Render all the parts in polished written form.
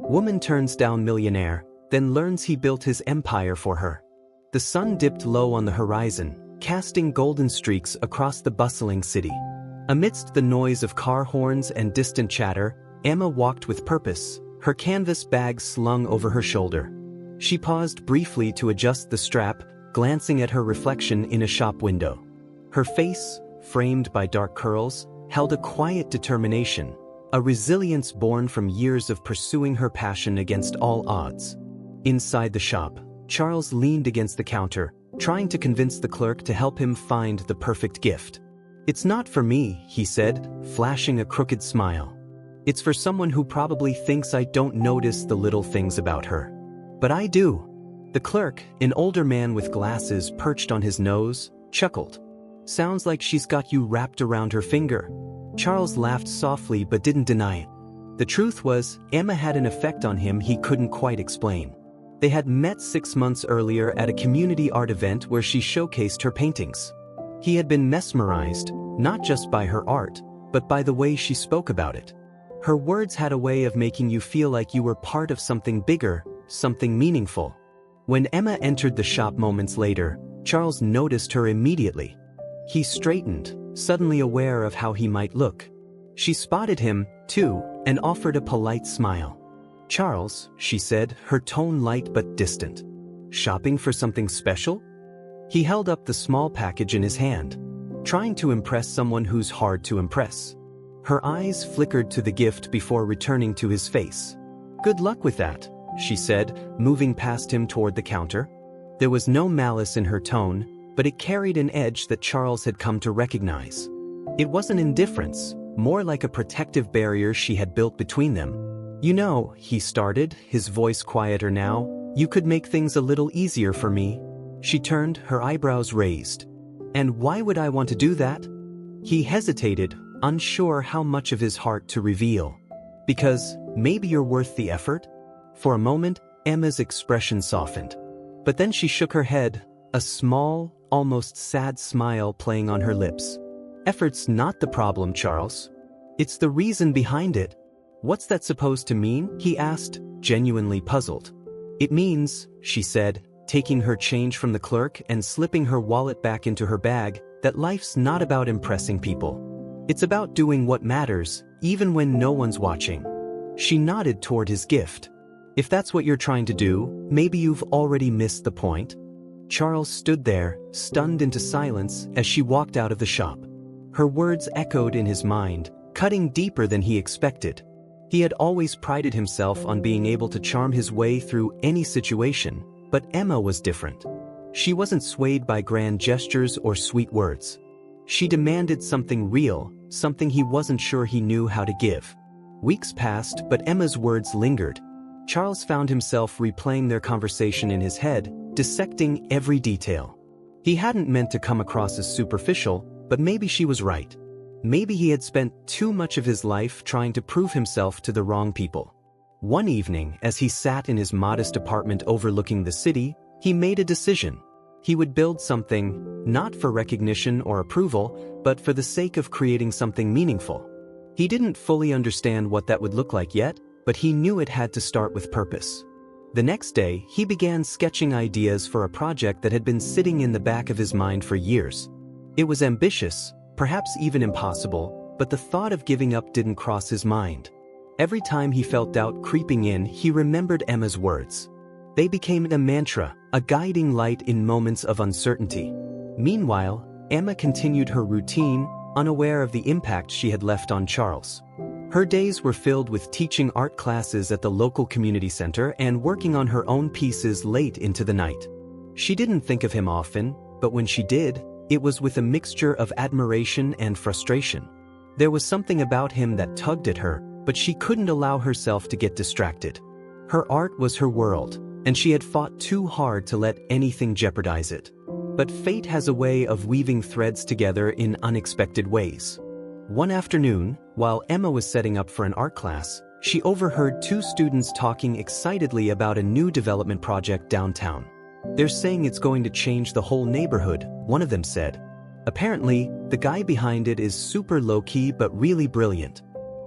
Woman turns down millionaire, then learns he built his empire for her. The sun dipped low on the horizon, casting golden streaks across the bustling city. Amidst the noise of car horns and distant chatter, Emma walked with purpose, her canvas bag slung over her shoulder. She paused briefly to adjust the strap, glancing at her reflection in a shop window. Her face, framed by dark curls, held a quiet determination, a resilience born from years of pursuing her passion against all odds. Inside the shop, Charles leaned against the counter, trying to convince the clerk to help him find the perfect gift. "It's not for me," he said, flashing a crooked smile. "It's for someone who probably thinks I don't notice the little things about her. But I do." The clerk, an older man with glasses perched on his nose, chuckled. "Sounds like she's got you wrapped around her finger." Charles laughed softly but didn't deny it. The truth was, Emma had an effect on him he couldn't quite explain. They had met 6 months earlier at a community art event where she showcased her paintings. He had been mesmerized, not just by her art, but by the way she spoke about it. Her words had a way of making you feel like you were part of something bigger, something meaningful. When Emma entered the shop moments later, Charles noticed her immediately. He straightened, suddenly aware of how he might look. She spotted him, too, and offered a polite smile. "Charles," she said, her tone light but distant. "Shopping for something special?" He held up the small package in his hand, trying to impress someone who's hard to impress. Her eyes flickered to the gift before returning to his face. "Good luck with that," she said, moving past him toward the counter. There was no malice in her tone, but it carried an edge that Charles had come to recognize. It wasn't indifference, more like a protective barrier she had built between them. "You know," he started, his voice quieter now, "you could make things a little easier for me." She turned, her eyebrows raised. "And why would I want to do that?" He hesitated, unsure how much of his heart to reveal. "Because maybe you're worth the effort?" For a moment, Emma's expression softened. But then she shook her head, a small, almost sad smile playing on her lips. "Effort's not the problem, Charles. It's the reason behind it." "What's that supposed to mean?" he asked, genuinely puzzled. "It means," she said, taking her change from the clerk and slipping her wallet back into her bag, "that life's not about impressing people. It's about doing what matters, even when no one's watching." She nodded toward his gift. "If that's what you're trying to do, maybe you've already missed the point." Charles stood there, stunned into silence, as she walked out of the shop. Her words echoed in his mind, cutting deeper than he expected. He had always prided himself on being able to charm his way through any situation, but Emma was different. She wasn't swayed by grand gestures or sweet words. She demanded something real, something he wasn't sure he knew how to give. Weeks passed, but Emma's words lingered. Charles found himself replaying their conversation in his head, dissecting every detail. He hadn't meant to come across as superficial, but maybe she was right. Maybe he had spent too much of his life trying to prove himself to the wrong people. One evening, as he sat in his modest apartment overlooking the city, he made a decision. He would build something, not for recognition or approval, but for the sake of creating something meaningful. He didn't fully understand what that would look like yet, but he knew it had to start with purpose. The next day, he began sketching ideas for a project that had been sitting in the back of his mind for years. It was ambitious, perhaps even impossible, but the thought of giving up didn't cross his mind. Every time he felt doubt creeping in, he remembered Emma's words. They became a mantra, a guiding light in moments of uncertainty. Meanwhile, Emma continued her routine, unaware of the impact she had left on Charles. Her days were filled with teaching art classes at the local community center and working on her own pieces late into the night. She didn't think of him often, but when she did, it was with a mixture of admiration and frustration. There was something about him that tugged at her, but she couldn't allow herself to get distracted. Her art was her world, and she had fought too hard to let anything jeopardize it. But fate has a way of weaving threads together in unexpected ways. One afternoon, while Emma was setting up for an art class, she overheard 2 students talking excitedly about a new development project downtown. "They're saying it's going to change the whole neighborhood," one of them said. "Apparently, the guy behind it is super low-key but really brilliant."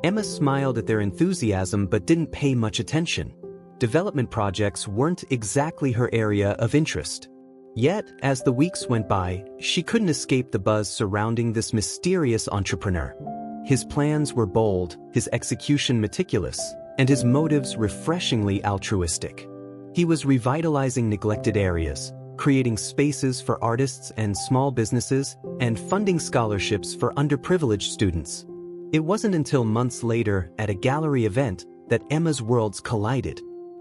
Emma smiled at their enthusiasm but didn't pay much attention. Development projects weren't exactly her area of interest. Yet, as the weeks went by, she couldn't escape the buzz surrounding this mysterious entrepreneur. His plans were bold, his execution meticulous, and his motives refreshingly altruistic. He was revitalizing neglected areas, creating spaces for artists and small businesses, and funding scholarships for underprivileged students. It wasn't until months later, at a gallery event, that Emma's worlds collided.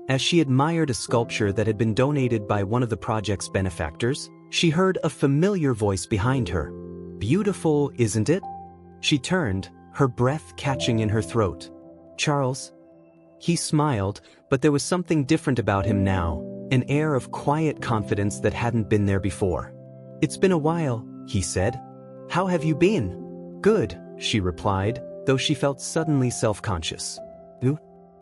As she admired a sculpture that had been donated by one of the project's benefactors, she heard a familiar voice behind her. "Beautiful, isn't it?" She turned, her breath catching in her throat. "Charles?" He smiled, but there was something different about him now, an air of quiet confidence that hadn't been there before. "It's been a while," he said. "How have you been?" "Good," she replied, though she felt suddenly self-conscious.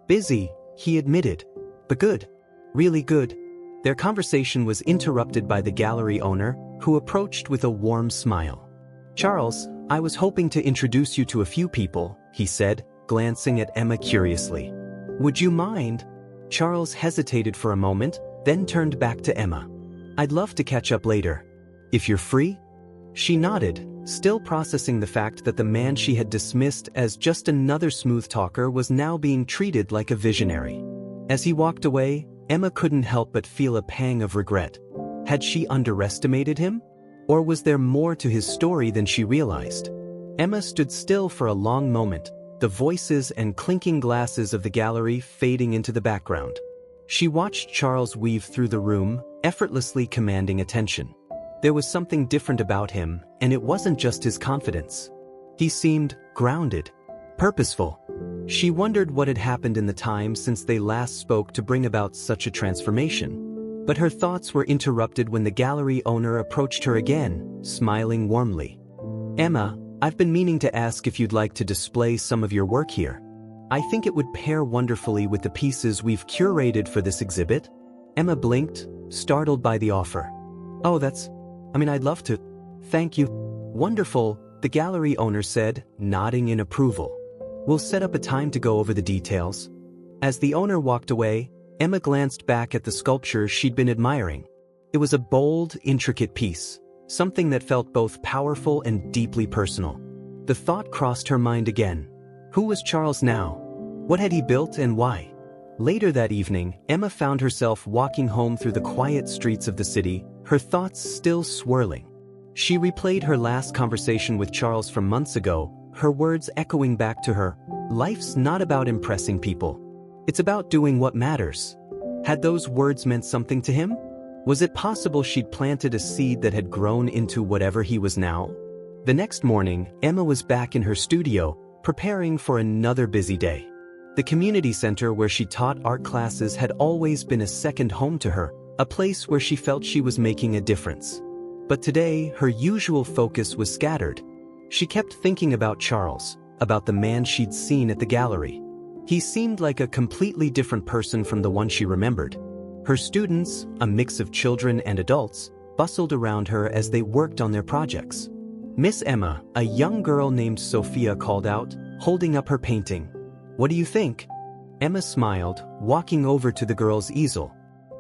"Busy," he admitted. "But good. Really good." Their conversation was interrupted by the gallery owner, who approached with a warm smile. "Charles, I was hoping to introduce you to a few people," he said, glancing at Emma curiously. "Would you mind?" Charles hesitated for a moment, then turned back to Emma. "I'd love to catch up later. If you're free?" She nodded, still processing the fact that the man she had dismissed as just another smooth talker was now being treated like a visionary. As he walked away, Emma couldn't help but feel a pang of regret. Had she underestimated him? Or was there more to his story than she realized? Emma stood still for a long moment, the voices and clinking glasses of the gallery fading into the background. She watched Charles weave through the room, effortlessly commanding attention. There was something different about him, and it wasn't just his confidence. He seemed grounded, purposeful. She wondered what had happened in the time since they last spoke to bring about such a transformation. But her thoughts were interrupted when the gallery owner approached her again, smiling warmly. "Emma, I've been meaning to ask if you'd like to display some of your work here. I think it would pair wonderfully with the pieces we've curated for this exhibit." Emma blinked, startled by the offer. "Oh, I'd love to. Thank you." "Wonderful," the gallery owner said, nodding in approval. "We'll set up a time to go over the details." As the owner walked away, Emma glanced back at the sculpture she'd been admiring. It was a bold, intricate piece, something that felt both powerful and deeply personal. The thought crossed her mind again. Who was Charles now? What had he built and why? Later that evening, Emma found herself walking home through the quiet streets of the city, her thoughts still swirling. She replayed her last conversation with Charles from months ago, her words echoing back to her. Life's not about impressing people. It's about doing what matters. Had those words meant something to him? Was it possible she'd planted a seed that had grown into whatever he was now? The next morning, Emma was back in her studio, preparing for another busy day. The community center where she taught art classes had always been a second home to her, a place where she felt she was making a difference. But today, her usual focus was scattered. She kept thinking about Charles, about the man she'd seen at the gallery. He seemed like a completely different person from the one she remembered. Her students, a mix of children and adults, bustled around her as they worked on their projects. Miss Emma, a young girl named Sophia, called out, holding up her painting. "What do you think?" Emma smiled, walking over to the girl's easel.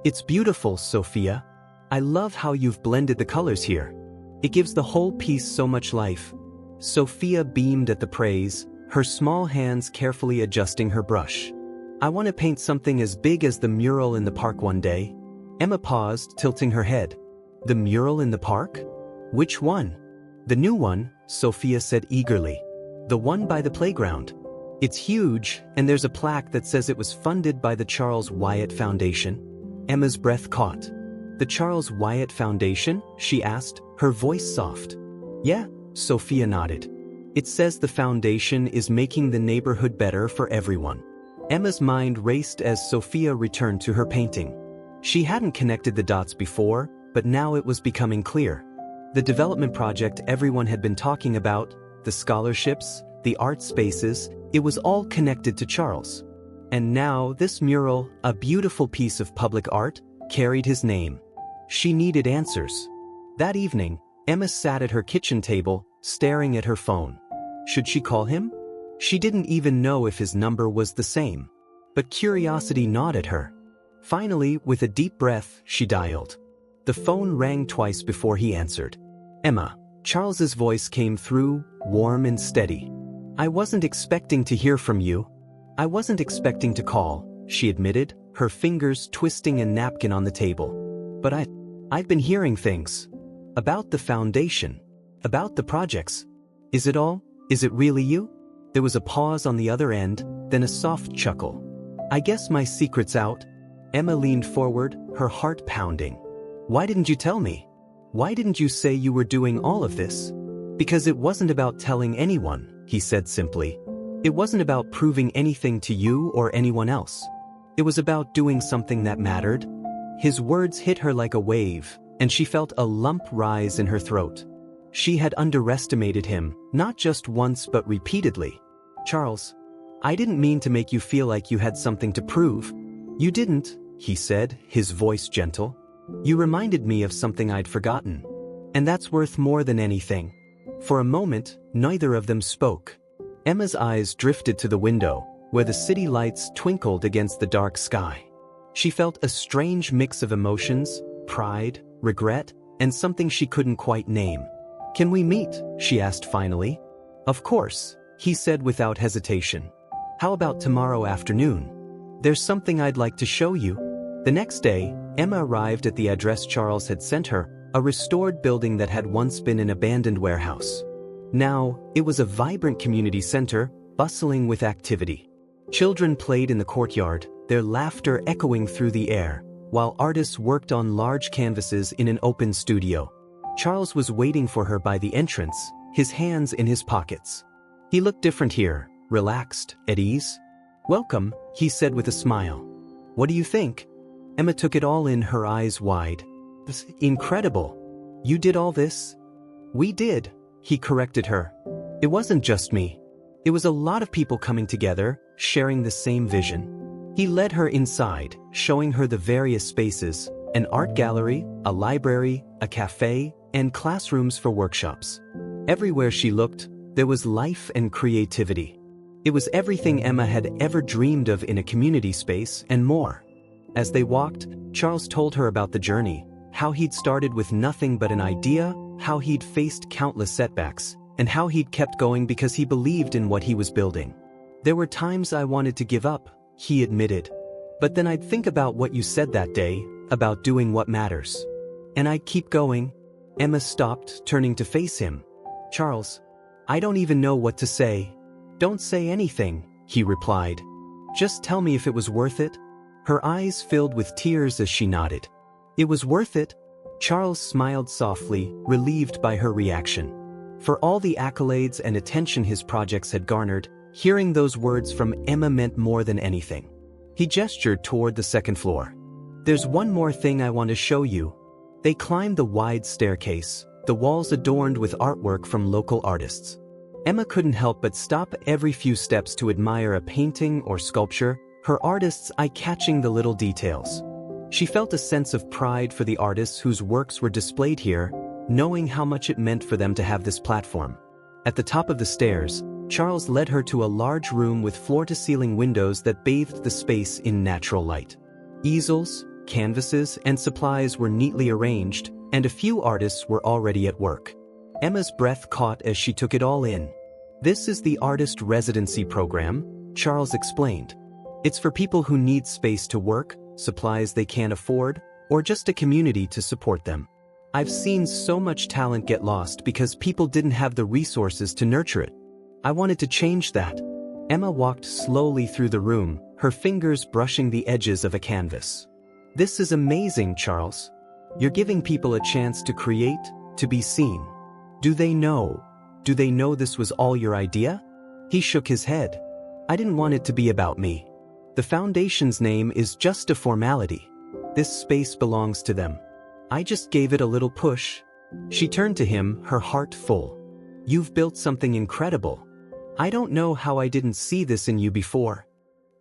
"It's beautiful, Sophia. I love how you've blended the colors here. It gives the whole piece so much life." Sophia beamed at the praise, her small hands carefully adjusting her brush. "I want to paint something as big as the mural in the park one day." Emma paused, tilting her head. "The mural in the park? Which one?" "The new one," Sophia said eagerly. "The one by the playground. It's huge, and there's a plaque that says it was funded by the Charles Wyatt Foundation." Emma's breath caught. "The Charles Wyatt Foundation?" she asked, her voice soft. "Yeah," Sophia nodded. "It says the foundation is making the neighborhood better for everyone." Emma's mind raced as Sophia returned to her painting. She hadn't connected the dots before, but now it was becoming clear. The development project everyone had been talking about, the scholarships, the art spaces, it was all connected to Charles. And now this mural, a beautiful piece of public art, carried his name. She needed answers. That evening, Emma sat at her kitchen table, staring at her phone. Should she call him? She didn't even know if his number was the same. But curiosity gnawed at her. Finally, with a deep breath, she dialed. The phone rang twice before he answered. Emma. Charles's voice came through, warm and steady. I wasn't expecting to hear from you. I wasn't expecting to call, she admitted, her fingers twisting a napkin on the table. But I've been hearing things. About the foundation. About the projects. Is it all? Is it really you? There was a pause on the other end, then a soft chuckle. I guess my secret's out. Emma leaned forward, her heart pounding. Why didn't you tell me? Why didn't you say you were doing all of this? Because it wasn't about telling anyone, he said simply. It wasn't about proving anything to you or anyone else. It was about doing something that mattered. His words hit her like a wave, and she felt a lump rise in her throat. She had underestimated him, not just once but repeatedly. Charles, I didn't mean to make you feel like you had something to prove. You didn't, he said, his voice gentle. You reminded me of something I'd forgotten. And that's worth more than anything. For a moment, neither of them spoke. Emma's eyes drifted to the window, where the city lights twinkled against the dark sky. She felt a strange mix of emotions, pride, regret, and something she couldn't quite name. Can we meet? She asked finally. Of course, he said without hesitation. How about tomorrow afternoon? There's something I'd like to show you. The next day, Emma arrived at the address Charles had sent her, a restored building that had once been an abandoned warehouse. Now, it was a vibrant community center, bustling with activity. Children played in the courtyard, their laughter echoing through the air, while artists worked on large canvases in an open studio. Charles was waiting for her by the entrance, his hands in his pockets. He looked different here, relaxed, at ease. Welcome, he said with a smile. What do you think? Emma took it all in, her eyes wide. This is incredible. You did all this? We did, he corrected her. It wasn't just me. It was a lot of people coming together, sharing the same vision. He led her inside, showing her the various spaces, an art gallery, a library, a cafe, and classrooms for workshops. Everywhere she looked, there was life and creativity. It was everything Emma had ever dreamed of in a community space and more. As they walked, Charles told her about the journey, how he'd started with nothing but an idea, how he'd faced countless setbacks, and how he'd kept going because he believed in what he was building. There were times I wanted to give up, he admitted. But then I'd think about what you said that day, about doing what matters. And I'd keep going. Emma stopped, turning to face him. Charles, I don't even know what to say. Don't say anything, he replied. Just tell me if it was worth it. Her eyes filled with tears as she nodded. It was worth it. Charles smiled softly, relieved by her reaction. For all the accolades and attention his projects had garnered, hearing those words from Emma meant more than anything. He gestured toward the second floor. There's one more thing I want to show you. They climbed the wide staircase, the walls adorned with artwork from local artists. Emma couldn't help but stop every few steps to admire a painting or sculpture, her artist's eye catching the little details. She felt a sense of pride for the artists whose works were displayed here, knowing how much it meant for them to have this platform. At the top of the stairs, Charles led her to a large room with floor-to-ceiling windows that bathed the space in natural light. Easels, canvases, and supplies were neatly arranged, and a few artists were already at work. Emma's breath caught as she took it all in. This is the Artist Residency Program, Charles explained. It's for people who need space to work, supplies they can't afford, or just a community to support them. I've seen so much talent get lost because people didn't have the resources to nurture it. I wanted to change that. Emma walked slowly through the room, her fingers brushing the edges of a canvas. This is amazing, Charles. You're giving people a chance to create, to be seen. Do they know this was all your idea? He shook his head. I didn't want it to be about me. The foundation's name is just a formality. This space belongs to them. I just gave it a little push. She turned to him, her heart full. You've built something incredible. I don't know how I didn't see this in you before.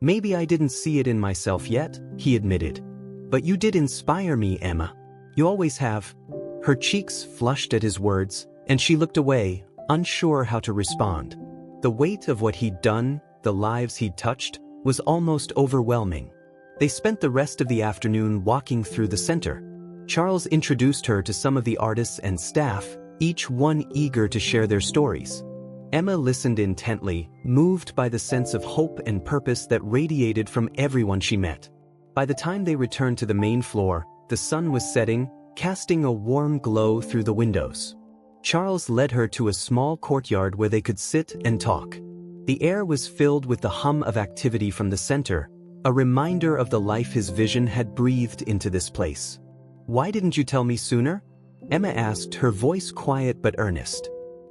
Maybe I didn't see it in myself yet, he admitted. But you did inspire me, Emma. You always have. Her cheeks flushed at his words, and she looked away, unsure how to respond. The weight of what he'd done, the lives he'd touched, was almost overwhelming. They spent the rest of the afternoon walking through the center. Charles introduced her to some of the artists and staff, each one eager to share their stories. Emma listened intently, moved by the sense of hope and purpose that radiated from everyone she met. By the time they returned to the main floor, the sun was setting, casting a warm glow through the windows. Charles led her to a small courtyard where they could sit and talk. The air was filled with the hum of activity from the center, a reminder of the life his vision had breathed into this place. "Why didn't you tell me sooner?" Emma asked, her voice quiet but earnest.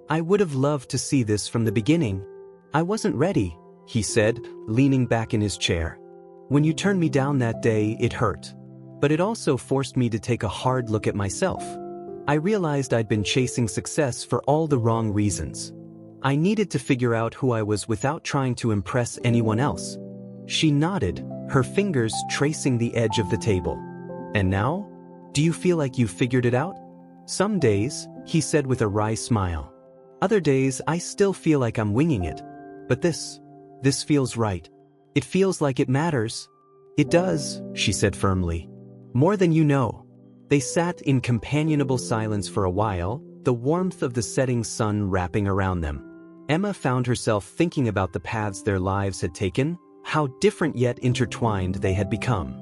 "I would have loved to see this from the beginning. I wasn't ready," he said, leaning back in his chair. "When you turned me down that day, it hurt. But it also forced me to take a hard look at myself. I realized I'd been chasing success for all the wrong reasons. I needed to figure out who I was without trying to impress anyone else." She nodded, her fingers tracing the edge of the table. "And now? Do you feel like you've figured it out?" "Some days," he said with a wry smile. "Other days I still feel like I'm winging it. But this feels right. It feels like it matters." "It does," she said firmly. "More than you know." They sat in companionable silence for a while, the warmth of the setting sun wrapping around them. Emma found herself thinking about the paths their lives had taken, how different yet intertwined they had become.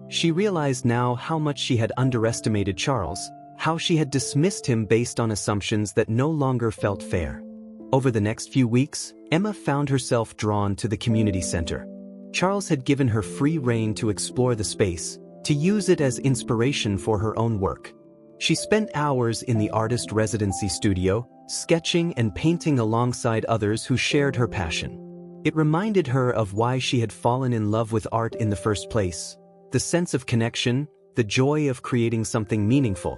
She realized now how much she had underestimated Charles, how she had dismissed him based on assumptions that no longer felt fair. Over the next few weeks, Emma found herself drawn to the community center. Charles had given her free rein to explore the space, to use it as inspiration for her own work. She spent hours in the artist residency studio, sketching and painting alongside others who shared her passion. It reminded her of why she had fallen in love with art in the first place, the sense of connection, the joy of creating something meaningful.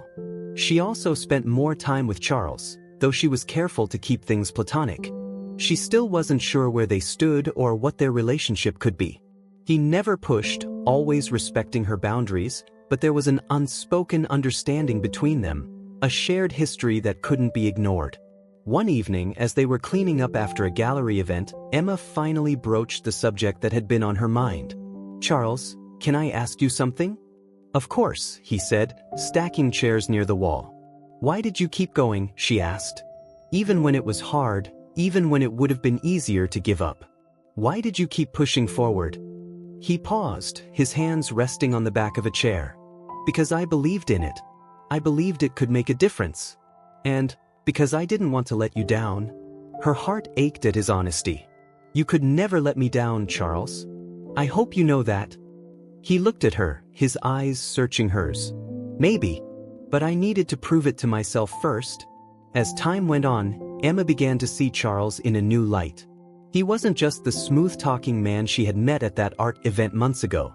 She also spent more time with Charles, though she was careful to keep things platonic. She still wasn't sure where they stood or what their relationship could be. He never pushed, always respecting her boundaries, but there was an unspoken understanding between them, a shared history that couldn't be ignored. One evening, as they were cleaning up after a gallery event, Emma finally broached the subject that had been on her mind. "Charles, can I ask you something?" "Of course," he said, stacking chairs near the wall. "Why did you keep going?" she asked. "Even when it was hard, even when it would have been easier to give up. Why did you keep pushing forward?" He paused, his hands resting on the back of a chair. "Because I believed in it. I believed it could make a difference. And because I didn't want to let you down." Her heart ached at his honesty. "You could never let me down, Charles. I hope you know that." He looked at her, his eyes searching hers. "Maybe, but I needed to prove it to myself first." As time went on, Emma began to see Charles in a new light. He wasn't just the smooth-talking man she had met at that art event months ago.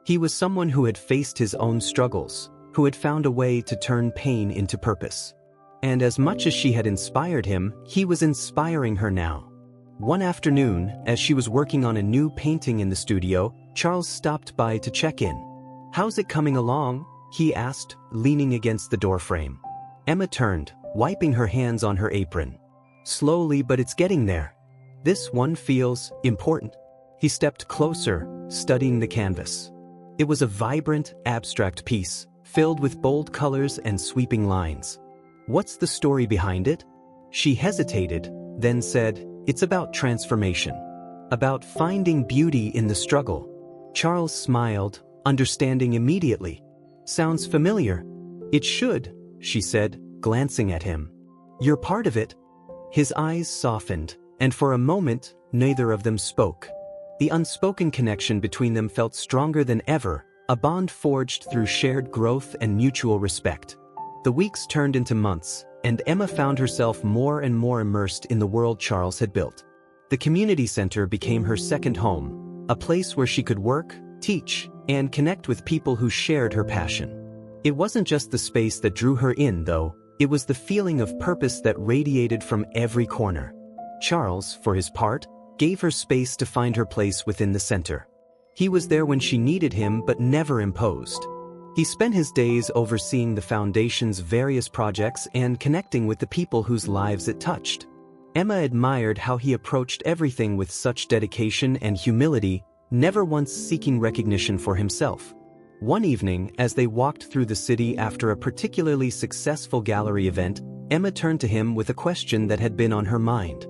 He was someone who had faced his own struggles, who had found a way to turn pain into purpose. And as much as she had inspired him, he was inspiring her now. One afternoon, as she was working on a new painting in the studio, Charles stopped by to check in. "How's it coming along?" he asked, leaning against the doorframe. Emma turned, wiping her hands on her apron. "Slowly, but it's getting there. This one feels important." He stepped closer, studying the canvas. It was a vibrant, abstract piece, filled with bold colors and sweeping lines. "What's the story behind it?" She hesitated, then said, "It's about transformation. About finding beauty in the struggle." Charles smiled, understanding immediately. "Sounds familiar." "It should," she said, glancing at him. "You're part of it." His eyes softened, and for a moment, neither of them spoke. The unspoken connection between them felt stronger than ever, a bond forged through shared growth and mutual respect. The weeks turned into months, and Emma found herself more and more immersed in the world Charles had built. The community center became her second home, a place where she could work, teach, and connect with people who shared her passion. It wasn't just the space that drew her in, though. It was the feeling of purpose that radiated from every corner. Charles, for his part, gave her space to find her place within the center. He was there when she needed him but never imposed. He spent his days overseeing the foundation's various projects and connecting with the people whose lives it touched. Emma admired how he approached everything with such dedication and humility, never once seeking recognition for himself. One evening, as they walked through the city after a particularly successful gallery event, Emma turned to him with a question that had been on her mind.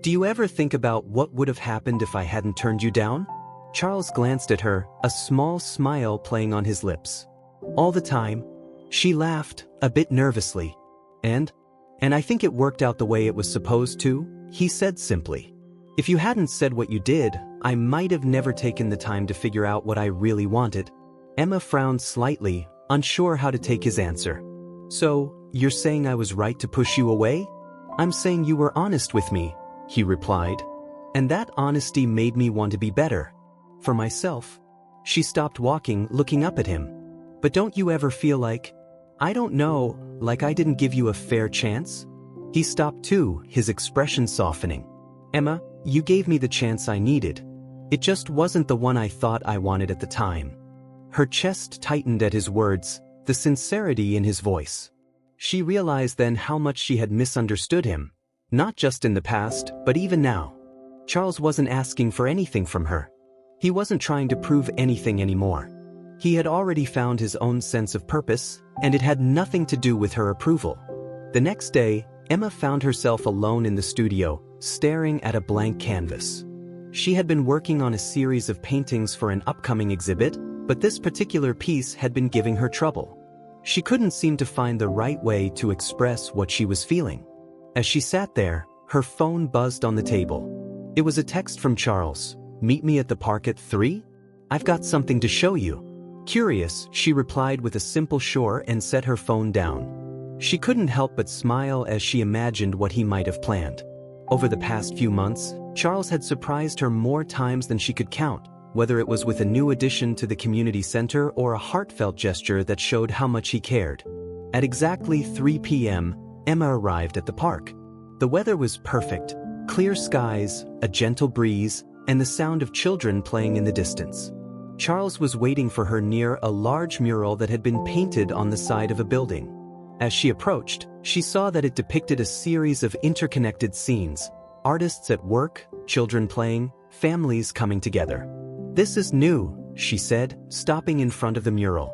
"Do you ever think about what would have happened if I hadn't turned you down?" Charles glanced at her, a small smile playing on his lips. "All the time." She laughed, a bit nervously. And I think it worked out the way it was supposed to," he said simply. "If you hadn't said what you did, I might have never taken the time to figure out what I really wanted." Emma frowned slightly, unsure how to take his answer. "So, you're saying I was right to push you away?" "I'm saying you were honest with me," he replied. "And that honesty made me want to be better. For myself." She stopped walking, looking up at him. "But don't you ever feel like, I don't know, like I didn't give you a fair chance?" He stopped too, his expression softening. "Emma, you gave me the chance I needed. It just wasn't the one I thought I wanted at the time." Her chest tightened at his words, the sincerity in his voice. She realized then how much she had misunderstood him, not just in the past, but even now. Charles wasn't asking for anything from her. He wasn't trying to prove anything anymore. He had already found his own sense of purpose, and it had nothing to do with her approval. The next day, Emma found herself alone in the studio, staring at a blank canvas. She had been working on a series of paintings for an upcoming exhibit, but this particular piece had been giving her trouble. She couldn't seem to find the right way to express what she was feeling. As she sat there, her phone buzzed on the table. It was a text from Charles. "Meet me at the park at 3? I've got something to show you." Curious, she replied with a simple sure and set her phone down. She couldn't help but smile as she imagined what he might have planned. Over the past few months, Charles had surprised her more times than she could count, whether it was with a new addition to the community center or a heartfelt gesture that showed how much he cared. At exactly 3 p.m., Emma arrived at the park. The weather was perfect, clear skies, a gentle breeze, and the sound of children playing in the distance. Charles was waiting for her near a large mural that had been painted on the side of a building. As she approached, she saw that it depicted a series of interconnected scenes: artists at work, children playing, families coming together. "This is new," she said, stopping in front of the mural.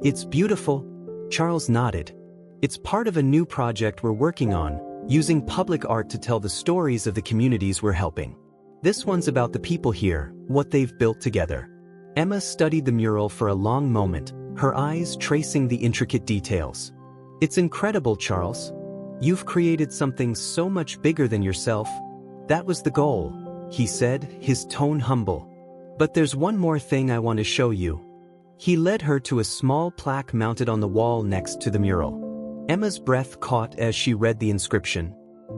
"It's beautiful." Charles nodded. "It's part of a new project we're working on, using public art to tell the stories of the communities we're helping. This one's about the people here, what they've built together." Emma studied the mural for a long moment, her eyes tracing the intricate details. "It's incredible, Charles. You've created something so much bigger than yourself." "That was the goal," he said, his tone humble. "But there's one more thing I want to show you." He led her to a small plaque mounted on the wall next to the mural. Emma's breath caught as she read the inscription: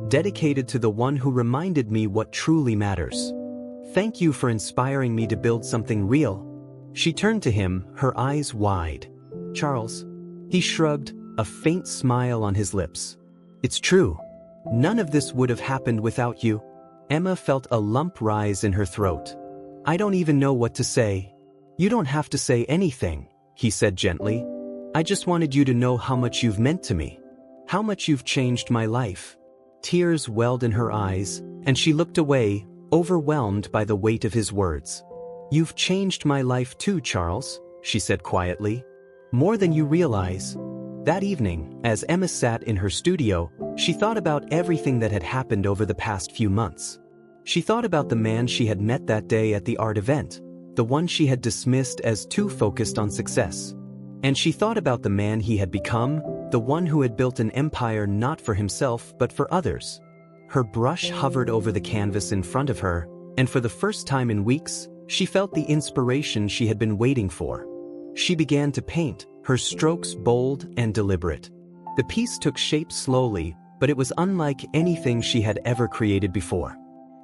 "Dedicated to the one who reminded me what truly matters. Thank you for inspiring me to build something real." She turned to him, her eyes wide. "Charles." He shrugged, a faint smile on his lips. "It's true. None of this would have happened without you." Emma felt a lump rise in her throat. "I don't even know what to say." "You don't have to say anything," he said gently. "I just wanted you to know how much you've meant to me. How much you've changed my life." Tears welled in her eyes, and she looked away, overwhelmed by the weight of his words. "You've changed my life too, Charles," she said quietly. "More than you realize." That evening, as Emma sat in her studio, she thought about everything that had happened over the past few months. She thought about the man she had met that day at the art event, the one she had dismissed as too focused on success. And she thought about the man he had become, the one who had built an empire not for himself but for others. Her brush hovered over the canvas in front of her, and for the first time in weeks, she felt the inspiration she had been waiting for. She began to paint, her strokes bold and deliberate. The piece took shape slowly, but it was unlike anything she had ever created before.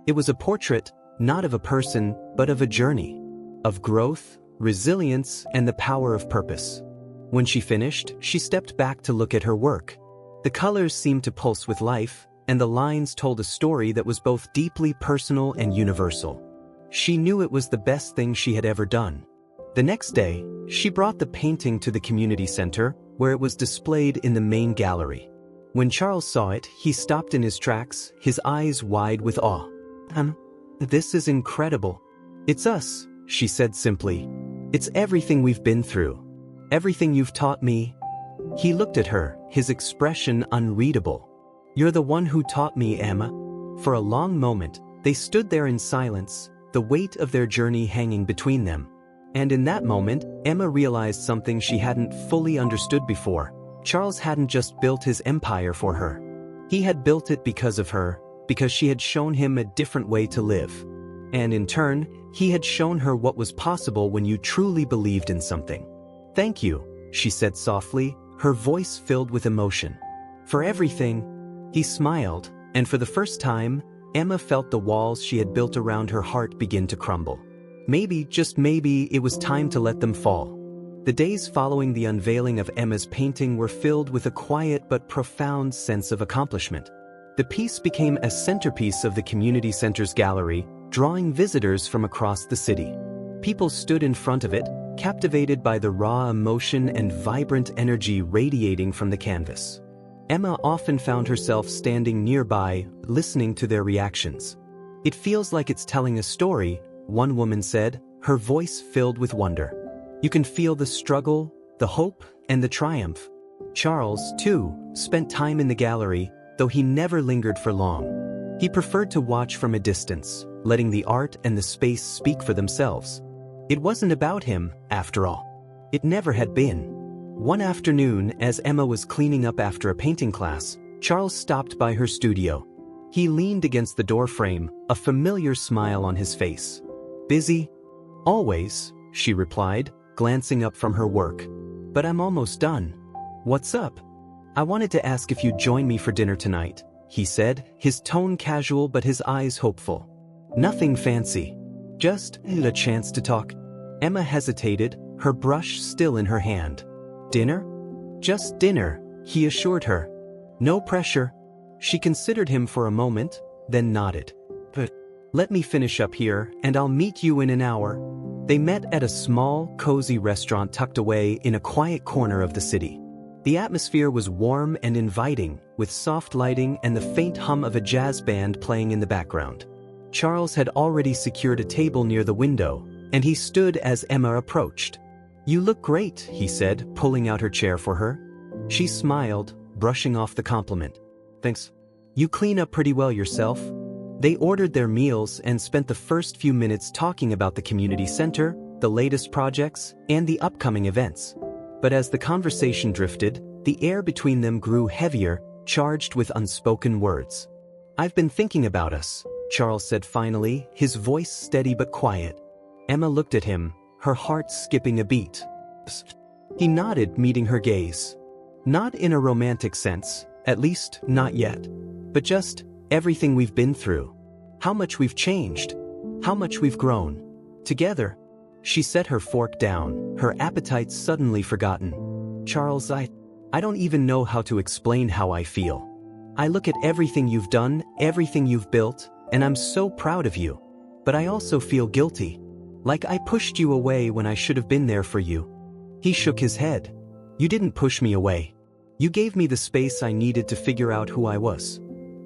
It was a portrait, not of a person, but of a journey. Of growth, resilience, and the power of purpose. When she finished, she stepped back to look at her work. The colors seemed to pulse with life, and the lines told a story that was both deeply personal and universal. She knew it was the best thing she had ever done. The next day, she brought the painting to the community center, where it was displayed in the main gallery. When Charles saw it, he stopped in his tracks, his eyes wide with awe. This is incredible. It's us, she said simply. It's everything we've been through. Everything you've taught me. He looked at her, his expression unreadable. You're the one who taught me, Emma. For a long moment, they stood there in silence, the weight of their journey hanging between them. And in that moment, Emma realized something she hadn't fully understood before. Charles hadn't just built his empire for her. He had built it because of her, because she had shown him a different way to live. And in turn, he had shown her what was possible when you truly believed in something. Thank you, she said softly, her voice filled with emotion. For everything. He smiled, and for the first time, Emma felt the walls she had built around her heart begin to crumble. Maybe, just maybe, it was time to let them fall. The days following the unveiling of Emma's painting were filled with a quiet but profound sense of accomplishment. The piece became a centerpiece of the community center's gallery, drawing visitors from across the city. People stood in front of it, captivated by the raw emotion and vibrant energy radiating from the canvas. Emma often found herself standing nearby, listening to their reactions. It feels like it's telling a story, one woman said, her voice filled with wonder. You can feel the struggle, the hope, and the triumph. Charles, too, spent time in the gallery, though he never lingered for long. He preferred to watch from a distance, letting the art and the space speak for themselves. It wasn't about him, after all. It never had been. One afternoon, as Emma was cleaning up after a painting class, Charles stopped by her studio. He leaned against the doorframe, a familiar smile on his face. Busy? Always, she replied, glancing up from her work. But I'm almost done. What's up? I wanted to ask if you'd join me for dinner tonight, he said, his tone casual but his eyes hopeful. Nothing fancy. Just a chance to talk. Emma hesitated, her brush still in her hand. Dinner? Just dinner, he assured her. No pressure. She considered him for a moment, then nodded. But let me finish up here, and I'll meet you in an hour. They met at a small, cozy restaurant tucked away in a quiet corner of the city. The atmosphere was warm and inviting, with soft lighting and the faint hum of a jazz band playing in the background. Charles had already secured a table near the window, and he stood as Emma approached. You look great, he said, pulling out her chair for her. She smiled, brushing off the compliment. Thanks. You clean up pretty well yourself. They ordered their meals and spent the first few minutes talking about the community center, the latest projects, and the upcoming events. But as the conversation drifted, the air between them grew heavier, charged with unspoken words. I've been thinking about us, Charles said finally, his voice steady but quiet. Emma looked at him, her heart skipping a beat. He nodded, meeting her gaze. Not in a romantic sense, at least not yet, but just everything we've been through. How much we've changed. How much we've grown. Together. She set her fork down, her appetite suddenly forgotten. Charles, I don't even know how to explain how I feel. I look at everything you've done, everything you've built, and I'm so proud of you. But I also feel guilty. Like I pushed you away when I should have been there for you. He shook his head. You didn't push me away. You gave me the space I needed to figure out who I was.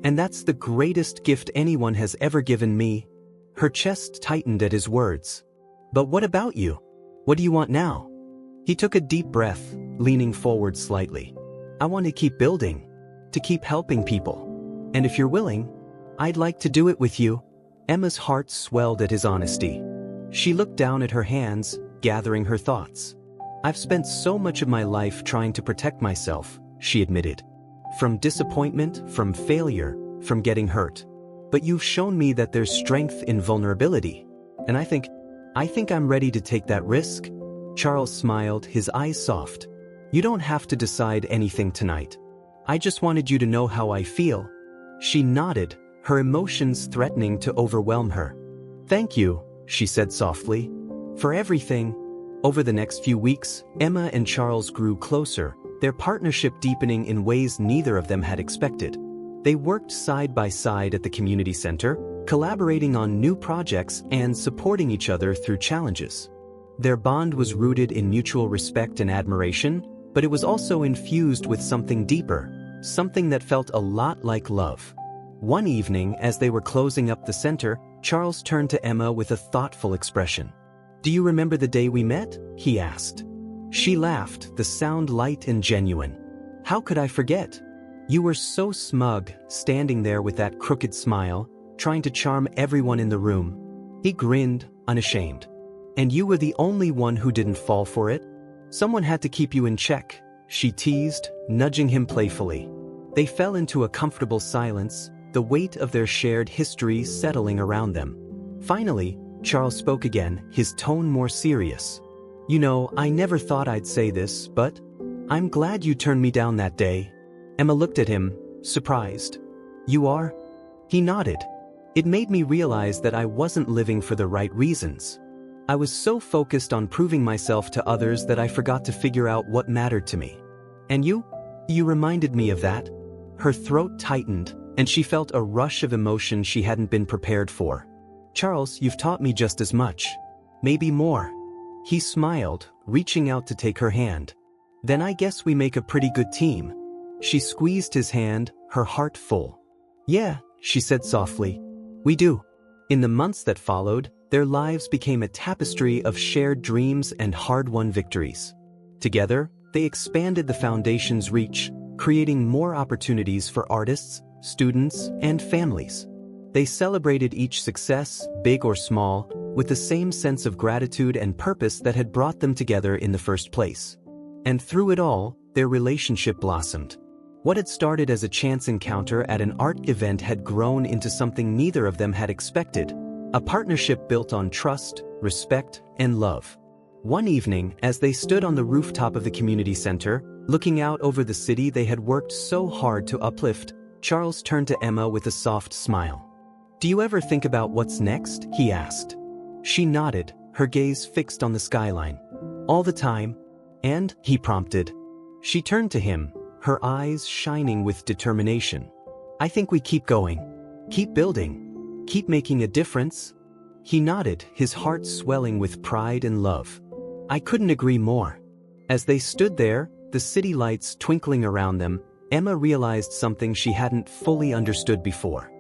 And that's the greatest gift anyone has ever given me. Her chest tightened at his words. But what about you? What do you want now? He took a deep breath, leaning forward slightly. I want to keep building. To keep helping people. And if you're willing, I'd like to do it with you. Emma's heart swelled at his honesty. She looked down at her hands, gathering her thoughts. I've spent so much of my life trying to protect myself, she admitted. From disappointment, from failure, from getting hurt. But you've shown me that there's strength in vulnerability. And I think I'm ready to take that risk. Charles smiled, his eyes soft. You don't have to decide anything tonight. I just wanted you to know how I feel. She nodded, her emotions threatening to overwhelm her. Thank you, she said softly. For everything. Over the next few weeks, Emma and Charles grew closer, their partnership deepening in ways neither of them had expected. They worked side by side at the community center, collaborating on new projects and supporting each other through challenges. Their bond was rooted in mutual respect and admiration, but it was also infused with something deeper, something that felt a lot like love. One evening, as they were closing up the center, Charles turned to Emma with a thoughtful expression. "Do you remember the day we met?" he asked. She laughed, the sound light and genuine. "How could I forget? You were so smug, standing there with that crooked smile, trying to charm everyone in the room." He grinned, unashamed. "And you were the only one who didn't fall for it? Someone had to keep you in check," she teased, nudging him playfully. They fell into a comfortable silence, the weight of their shared history settling around them. Finally, Charles spoke again, his tone more serious. "You know, I never thought I'd say this, but I'm glad you turned me down that day." Emma looked at him, surprised. "You are?" He nodded. "It made me realize that I wasn't living for the right reasons. I was so focused on proving myself to others that I forgot to figure out what mattered to me. And you? You reminded me of that." Her throat tightened, and she felt a rush of emotion she hadn't been prepared for. "Charles, you've taught me just as much. Maybe more." He smiled, reaching out to take her hand. "Then I guess we make a pretty good team." She squeezed his hand, her heart full. "Yeah," she said softly. "We do." In the months that followed, their lives became a tapestry of shared dreams and hard-won victories. Together, they expanded the foundation's reach, creating more opportunities for artists, students, and families. They celebrated each success, big or small, with the same sense of gratitude and purpose that had brought them together in the first place. And through it all, their relationship blossomed. What had started as a chance encounter at an art event had grown into something neither of them had expected, a partnership built on trust, respect, and love. One evening, as they stood on the rooftop of the community center, looking out over the city they had worked so hard to uplift, Charles turned to Emma with a soft smile. "Do you ever think about what's next?" he asked. She nodded, her gaze fixed on the skyline. "All the time." "And?" he prompted. She turned to him, her eyes shining with determination. "I think we keep going. Keep building. Keep making a difference." He nodded, his heart swelling with pride and love. "I couldn't agree more." As they stood there, the city lights twinkling around them, Emma realized something she hadn't fully understood before.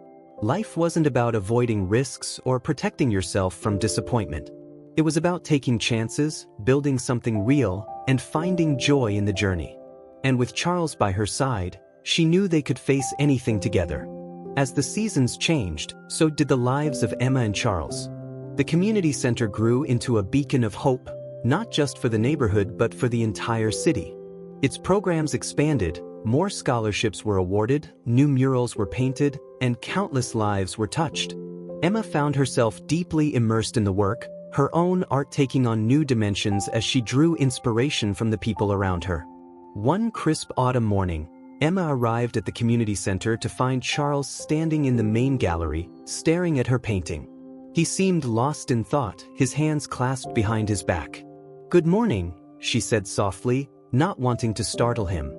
Life wasn't about avoiding risks or protecting yourself from disappointment. It was about taking chances, building something real, and finding joy in the journey. And with Charles by her side, she knew they could face anything together. As the seasons changed, so did the lives of Emma and Charles. The community center grew into a beacon of hope, not just for the neighborhood but for the entire city. Its programs expanded, more scholarships were awarded, new murals were painted, and countless lives were touched. Emma found herself deeply immersed in the work, her own art taking on new dimensions as she drew inspiration from the people around her. One crisp autumn morning, Emma arrived at the community center to find Charles standing in the main gallery, staring at her painting. He seemed lost in thought, his hands clasped behind his back. "Good morning," she said softly, not wanting to startle him.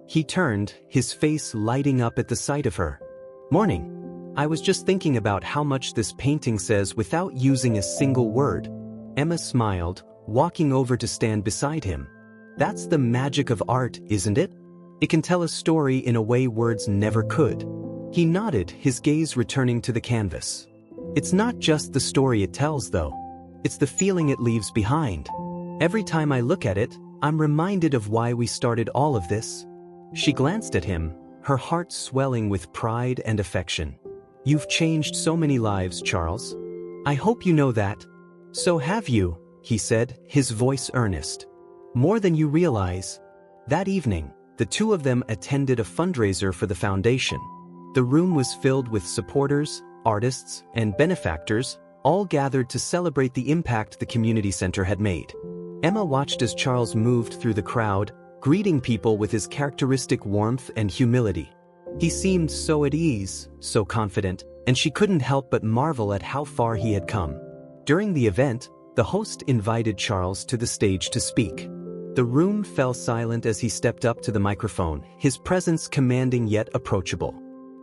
He turned, his face lighting up at the sight of her. "Morning. I was just thinking about how much this painting says without using a single word." Emma smiled, walking over to stand beside him. "That's the magic of art, isn't it? It can tell a story in a way words never could." He nodded, his gaze returning to the canvas. "It's not just the story it tells, though. It's the feeling it leaves behind. Every time I look at it, I'm reminded of why we started all of this." She glanced at him, her heart swelling with pride and affection. "You've changed so many lives, Charles. I hope you know that." "So have you," he said, his voice earnest. "More than you realize." That evening, the two of them attended a fundraiser for the foundation. The room was filled with supporters, artists, and benefactors, all gathered to celebrate the impact the community center had made. Emma watched as Charles moved through the crowd, greeting people with his characteristic warmth and humility. He seemed so at ease, so confident, and she couldn't help but marvel at how far he had come. During the event, the host invited Charles to the stage to speak. The room fell silent as he stepped up to the microphone, his presence commanding yet approachable.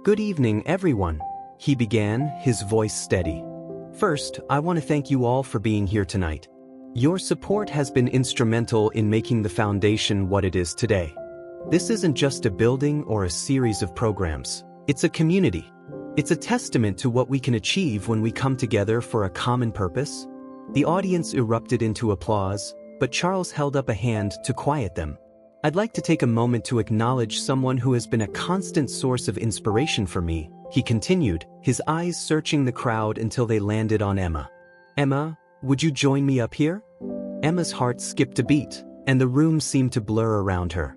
"Good evening, everyone," he began, his voice steady. "First, I want to thank you all for being here tonight. Your support has been instrumental in making the foundation what it is today. This isn't just a building or a series of programs. It's a community. It's a testament to what we can achieve when we come together for a common purpose. The audience erupted into applause, but Charles held up a hand to quiet them. I'd like to take a moment to acknowledge someone who has been a constant source of inspiration for me, he continued, his eyes searching the crowd until they landed on Emma. Emma, would you join me up here? Emma's heart skipped a beat, and the room seemed to blur around her.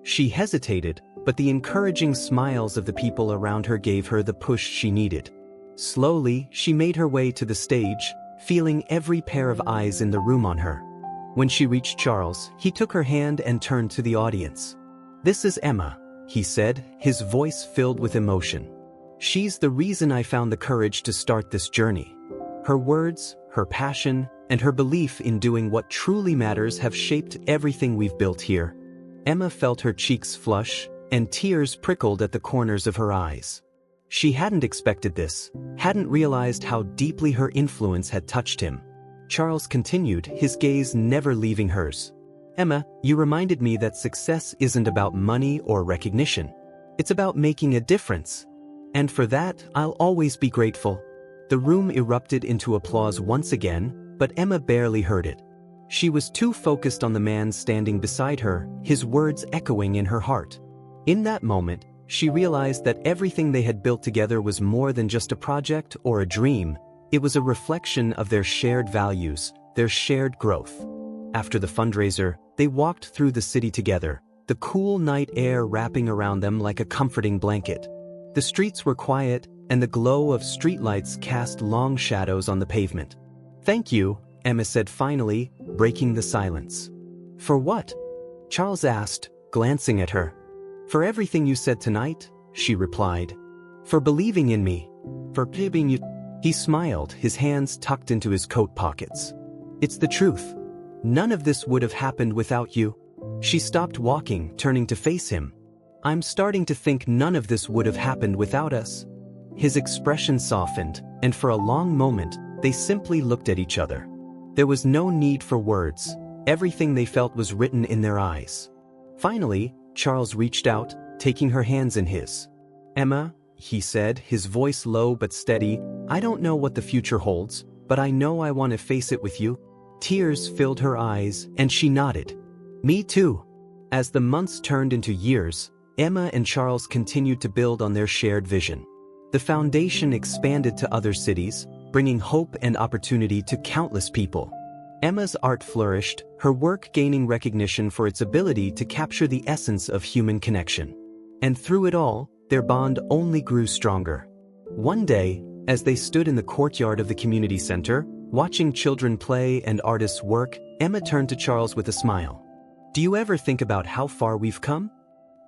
She hesitated, but the encouraging smiles of the people around her gave her the push she needed. Slowly, she made her way to the stage, feeling every pair of eyes in the room on her. When she reached Charles, he took her hand and turned to the audience. "This is Emma," he said, his voice filled with emotion. "She's the reason I found the courage to start this journey. Her words, her passion, and her belief in doing what truly matters have shaped everything we've built here." Emma felt her cheeks flush, and tears prickled at the corners of her eyes. She hadn't expected this, hadn't realized how deeply her influence had touched him. Charles continued, his gaze never leaving hers. "Emma, you reminded me that success isn't about money or recognition. It's about making a difference. And for that, I'll always be grateful." The room erupted into applause once again, but Emma barely heard it. She was too focused on the man standing beside her, his words echoing in her heart. In that moment, she realized that everything they had built together was more than just a project or a dream. It was a reflection of their shared values, their shared growth. After the fundraiser, they walked through the city together, the cool night air wrapping around them like a comforting blanket. The streets were quiet, and the glow of streetlights cast long shadows on the pavement. "Thank you," Emma said finally, breaking the silence. "For what?" Charles asked, glancing at her. "For everything you said tonight," she replied. "For believing in me. For giving you." He smiled, his hands tucked into his coat pockets. "It's the truth. None of this would have happened without you." She stopped walking, turning to face him. "I'm starting to think none of this would have happened without us." His expression softened, and for a long moment, they simply looked at each other. There was no need for words. Everything they felt was written in their eyes. Finally, Charles reached out, taking her hands in his. "Emma," he said, his voice low but steady, "I don't know what the future holds, but I know I want to face it with you." Tears filled her eyes, and she nodded. "Me too." As the months turned into years, Emma and Charles continued to build on their shared vision. The foundation expanded to other cities, bringing hope and opportunity to countless people. Emma's art flourished, her work gaining recognition for its ability to capture the essence of human connection. And through it all, their bond only grew stronger. One day, as they stood in the courtyard of the community center, watching children play and artists work, Emma turned to Charles with a smile. "Do you ever think about how far we've come?"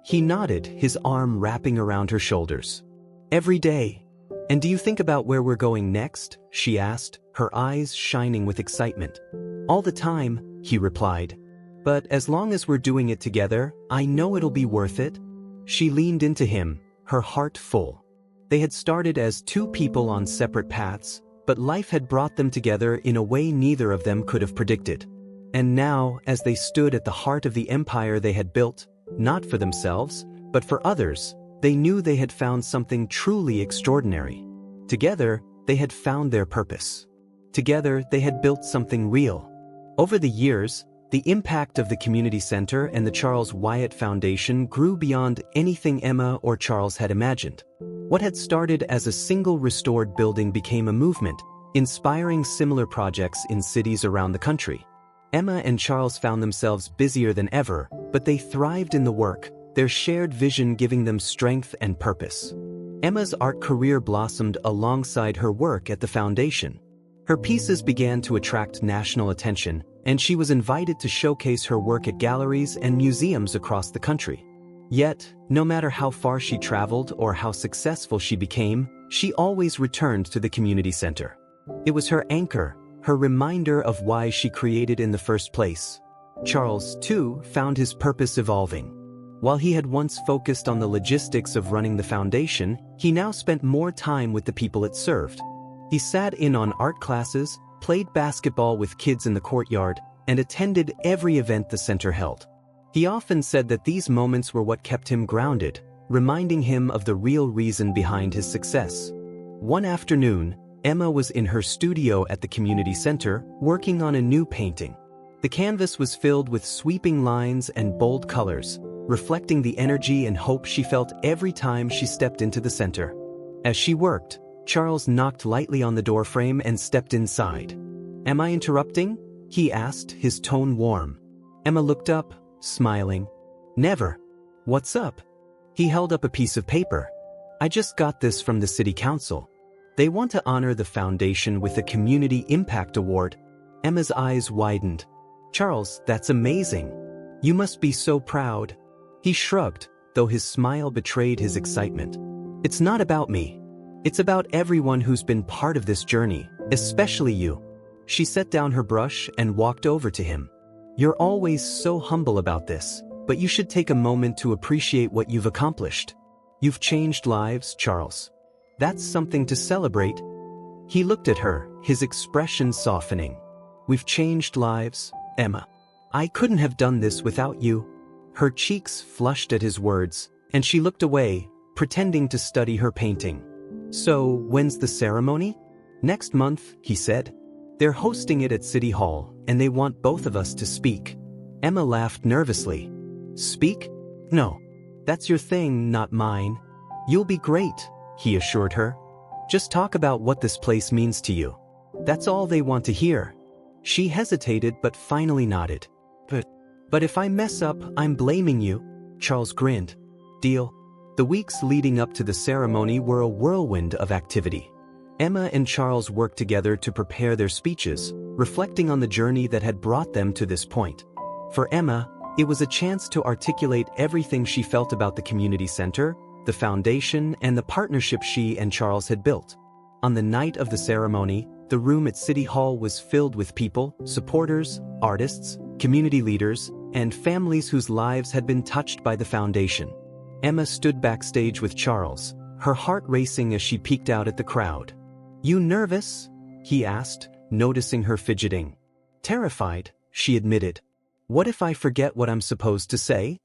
He nodded, his arm wrapping around her shoulders. "Every day." "And do you think about where we're going next?" she asked, her eyes shining with excitement. "All the time," he replied. "But as long as we're doing it together, I know it'll be worth it." She leaned into him, her heart full. They had started as two people on separate paths, but life had brought them together in a way neither of them could have predicted. And now, as they stood at the heart of the empire they had built, not for themselves, but for others, they knew they had found something truly extraordinary. Together, they had found their purpose. Together, they had built something real. Over the years, the impact of the community center and the Charles Wyatt Foundation grew beyond anything Emma or Charles had imagined. What had started as a single restored building became a movement, inspiring similar projects in cities around the country. Emma and Charles found themselves busier than ever, but they thrived in the work, their shared vision giving them strength and purpose. Emma's art career blossomed alongside her work at the foundation. Her pieces began to attract national attention, and she was invited to showcase her work at galleries and museums across the country. Yet, no matter how far she traveled or how successful she became, she always returned to the community center. It was her anchor, her reminder of why she created in the first place. Charles, too, found his purpose evolving. While he had once focused on the logistics of running the foundation, he now spent more time with the people it served. He sat in on art classes, played basketball with kids in the courtyard, and attended every event the center held. He often said that these moments were what kept him grounded, reminding him of the real reason behind his success. One afternoon, Emma was in her studio at the community center, working on a new painting. The canvas was filled with sweeping lines and bold colors, reflecting the energy and hope she felt every time she stepped into the center. As she worked, Charles knocked lightly on the doorframe and stepped inside. "Am I interrupting?" he asked, his tone warm. Emma looked up, smiling. "Never. What's up?" He held up a piece of paper. "I just got this from the city council. They want to honor the foundation with a Community Impact Award." Emma's eyes widened. "Charles, that's amazing. You must be so proud." He shrugged, though his smile betrayed his excitement. "It's not about me. It's about everyone who's been part of this journey, especially you." She set down her brush and walked over to him. "You're always so humble about this, but you should take a moment to appreciate what you've accomplished. You've changed lives, Charles. That's something to celebrate." He looked at her, his expression softening. "We've changed lives, Emma. I couldn't have done this without you." Her cheeks flushed at his words, and she looked away, pretending to study her painting. "So, when's the ceremony?" "Next month," he said. "They're hosting it at City Hall, and they want both of us to speak." Emma laughed nervously. "Speak? No. That's your thing, not mine." "You'll be great," he assured her. "Just talk about what this place means to you. That's all they want to hear." She hesitated but finally nodded. But if I mess up, I'm blaming you." Charles grinned. "Deal." The weeks leading up to the ceremony were a whirlwind of activity. Emma and Charles worked together to prepare their speeches, reflecting on the journey that had brought them to this point. For Emma, it was a chance to articulate everything she felt about the community center, the foundation, and the partnership she and Charles had built. On the night of the ceremony, the room at City Hall was filled with people, supporters, artists, community leaders, and families whose lives had been touched by the foundation. Emma stood backstage with Charles, her heart racing as she peeked out at the crowd. "You nervous?" he asked, noticing her fidgeting. "Terrified," she admitted. "What if I forget what I'm supposed to say?"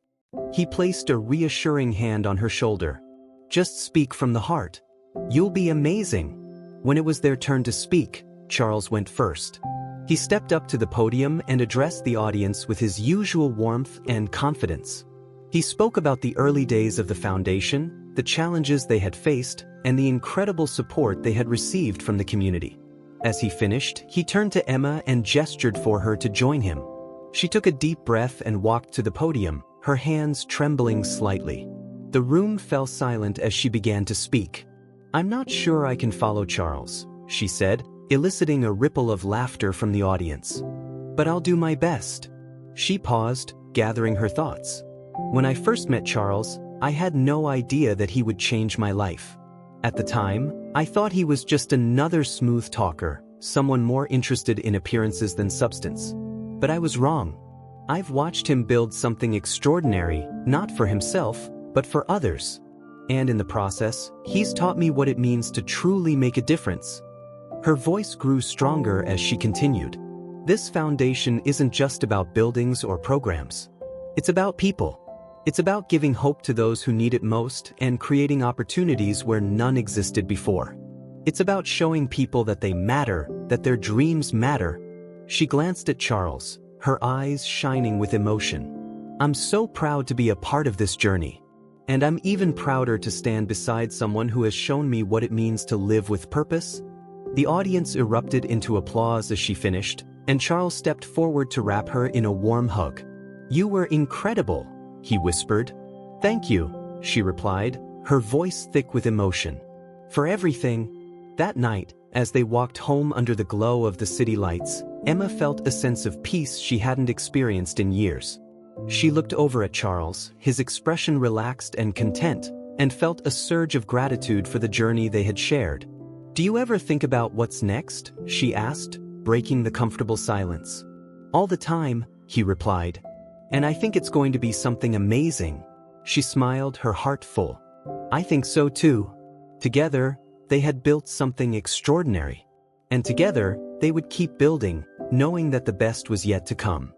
He placed a reassuring hand on her shoulder. "Just speak from the heart. You'll be amazing." When it was their turn to speak, Charles went first. He stepped up to the podium and addressed the audience with his usual warmth and confidence. He spoke about the early days of the foundation, the challenges they had faced, and the incredible support they had received from the community. As he finished, he turned to Emma and gestured for her to join him. She took a deep breath and walked to the podium, her hands trembling slightly. The room fell silent as she began to speak. "I'm not sure I can follow Charles," she said, eliciting a ripple of laughter from the audience. "But I'll do my best." She paused, gathering her thoughts. "When I first met Charles, I had no idea that he would change my life. At the time, I thought he was just another smooth talker, someone more interested in appearances than substance. But I was wrong. I've watched him build something extraordinary, not for himself, but for others. And in the process, he's taught me what it means to truly make a difference." Her voice grew stronger as she continued. "This foundation isn't just about buildings or programs. It's about people. It's about giving hope to those who need it most and creating opportunities where none existed before. It's about showing people that they matter, that their dreams matter." She glanced at Charles, her eyes shining with emotion. "I'm so proud to be a part of this journey. And I'm even prouder to stand beside someone who has shown me what it means to live with purpose." The audience erupted into applause as she finished, and Charles stepped forward to wrap her in a warm hug. "You were incredible," he whispered. "Thank you," she replied, her voice thick with emotion. "For everything." That night, as they walked home under the glow of the city lights, Emma felt a sense of peace she hadn't experienced in years. She looked over at Charles, his expression relaxed and content, and felt a surge of gratitude for the journey they had shared. "Do you ever think about what's next?" she asked, breaking the comfortable silence. "All the time," he replied. "And I think it's going to be something amazing." She smiled, her heart full. "I think so too." Together, they had built something extraordinary. And together, they would keep building, knowing that the best was yet to come.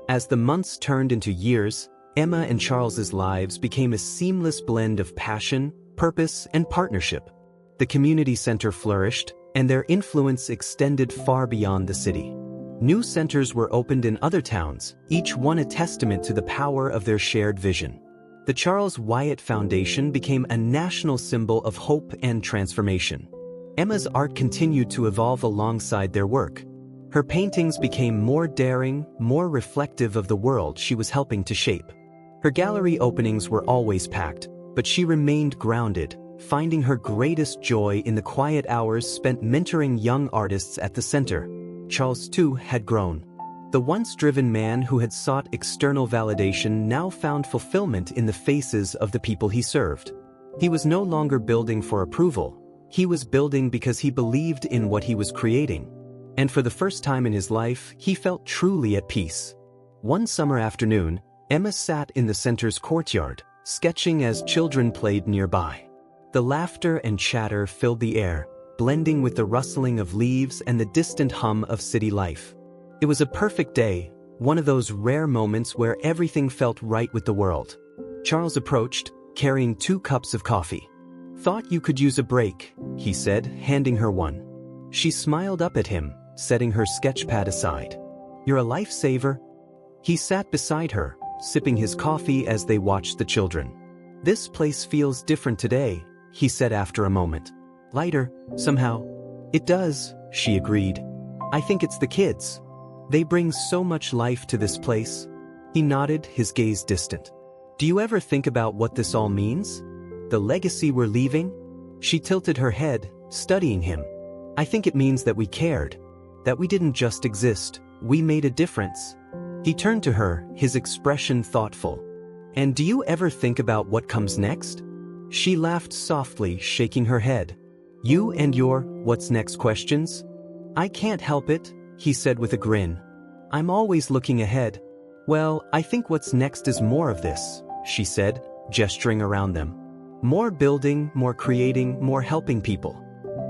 As the months turned into years, Emma and Charles's lives became a seamless blend of passion, purpose, and partnership. The community center flourished, and their influence extended far beyond the city. New centers were opened in other towns, each one a testament to the power of their shared vision. The Charles Wyatt Foundation became a national symbol of hope and transformation. Emma's art continued to evolve alongside their work. Her paintings became more daring, more reflective of the world she was helping to shape. Her gallery openings were always packed, but she remained grounded, finding her greatest joy in the quiet hours spent mentoring young artists at the center. Charles, too, had grown. The once driven man who had sought external validation now found fulfillment in the faces of the people he served. He was no longer building for approval. He was building because he believed in what he was creating. And for the first time in his life, he felt truly at peace. One summer afternoon, Emma sat in the center's courtyard, sketching as children played nearby. The laughter and chatter filled the air, blending with the rustling of leaves and the distant hum of city life. It was a perfect day, one of those rare moments where everything felt right with the world. Charles approached, carrying 2 cups of coffee. "Thought you could use a break," he said, handing her one. She smiled up at him, setting her sketchpad aside. "You're a lifesaver." He sat beside her, sipping his coffee as they watched the children. "This place feels different today," he said after a moment. "Lighter, somehow." "It does," she agreed. "I think it's the kids. They bring so much life to this place." He nodded, his gaze distant. "Do you ever think about what this all means? The legacy we're leaving?" She tilted her head, studying him. "I think it means that we cared. That we didn't just exist, we made a difference." He turned to her, his expression thoughtful. "And do you ever think about what comes next?" She laughed softly, shaking her head. "You and your what's next questions?" "I can't help it," he said with a grin. "I'm always looking ahead." "Well, I think what's next is more of this," she said, gesturing around them. "More building, more creating, more helping people.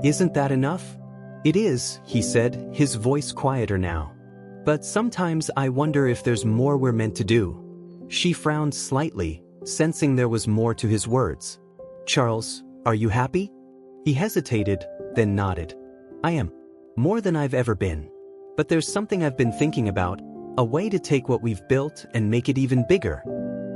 Isn't that enough?" "It is," he said, his voice quieter now. "But sometimes I wonder if there's more we're meant to do." She frowned slightly, sensing there was more to his words. "Charles, are you happy?" He hesitated, then nodded. "I am. More than I've ever been. But there's something I've been thinking about, a way to take what we've built and make it even bigger."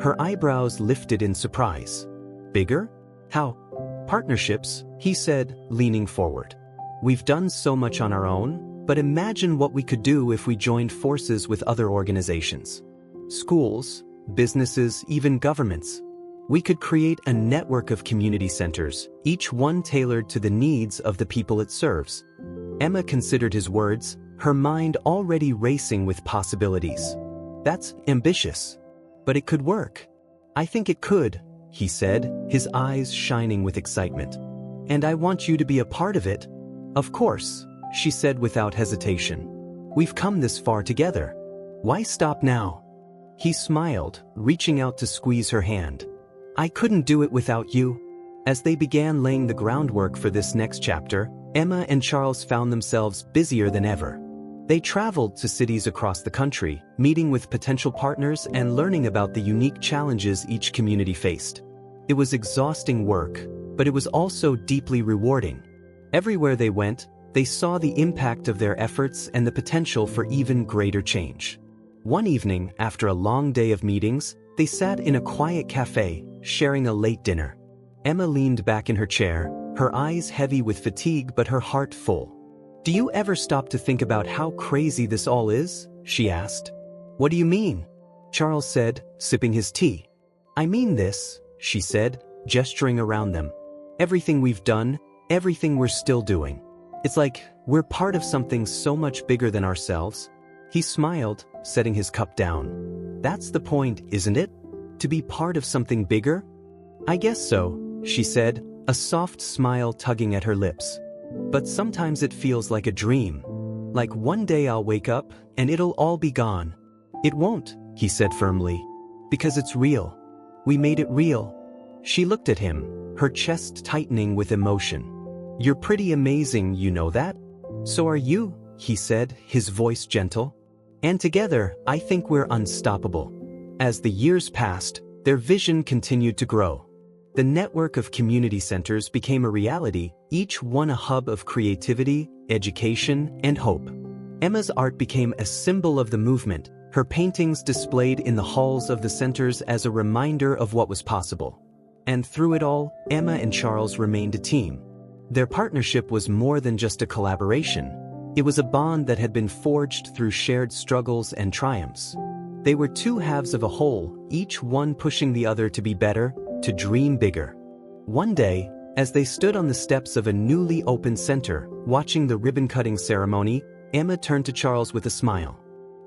Her eyebrows lifted in surprise. "Bigger? How?" "Partnerships," he said, leaning forward. "We've done so much on our own, but imagine what we could do if we joined forces with other organizations. Schools, businesses, even governments. We could create a network of community centers, each one tailored to the needs of the people it serves." Emma considered his words, her mind already racing with possibilities. "That's ambitious. But it could work." "I think it could," he said, his eyes shining with excitement. "And I want you to be a part of it." "Of course," she said without hesitation. "We've come this far together. Why stop now?" He smiled, reaching out to squeeze her hand. "I couldn't do it without you." As they began laying the groundwork for this next chapter, Emma and Charles found themselves busier than ever. They traveled to cities across the country, meeting with potential partners and learning about the unique challenges each community faced. It was exhausting work, but it was also deeply rewarding. Everywhere they went, they saw the impact of their efforts and the potential for even greater change. One evening, after a long day of meetings, they sat in a quiet cafe, sharing a late dinner. Emma leaned back in her chair, her eyes heavy with fatigue but her heart full. "Do you ever stop to think about how crazy this all is?" she asked. "What do you mean?" Charles said, sipping his tea. "I mean this," she said, gesturing around them. "Everything we've done, everything we're still doing. It's like we're part of something so much bigger than ourselves." He smiled, setting his cup down. "That's the point, isn't it? To be part of something bigger?" "I guess so," she said, a soft smile tugging at her lips. "But sometimes it feels like a dream. Like one day I'll wake up and it'll all be gone." "It won't," he said firmly. "Because it's real. We made it real." She looked at him, her chest tightening with emotion. "You're pretty amazing, you know that?" "So are you," he said, his voice gentle. "And together, I think we're unstoppable." As the years passed, their vision continued to grow. The network of community centers became a reality, each one a hub of creativity, education, and hope. Emma's art became a symbol of the movement, her paintings displayed in the halls of the centers as a reminder of what was possible. And through it all, Emma and Charles remained a team. Their partnership was more than just a collaboration. It was a bond that had been forged through shared struggles and triumphs. They were two halves of a whole, each one pushing the other to be better, to dream bigger. One day, as they stood on the steps of a newly opened center, watching the ribbon-cutting ceremony, Emma turned to Charles with a smile.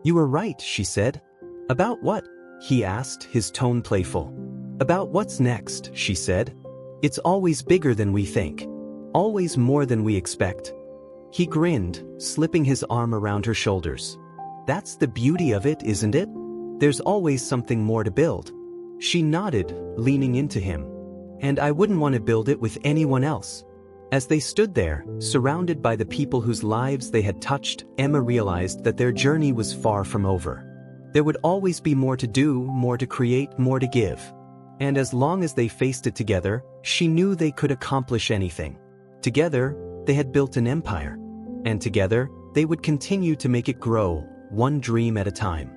"You were right," she said. "About what?" he asked, his tone playful. "About what's next," she said. "It's always bigger than we think. Always more than we expect." He grinned, slipping his arm around her shoulders. "That's the beauty of it, isn't it? There's always something more to build." She nodded, leaning into him. "And I wouldn't want to build it with anyone else." As they stood there, surrounded by the people whose lives they had touched, Emma realized that their journey was far from over. There would always be more to do, more to create, more to give. And as long as they faced it together, she knew they could accomplish anything. Together, they had built an empire. And together, they would continue to make it grow, one dream at a time.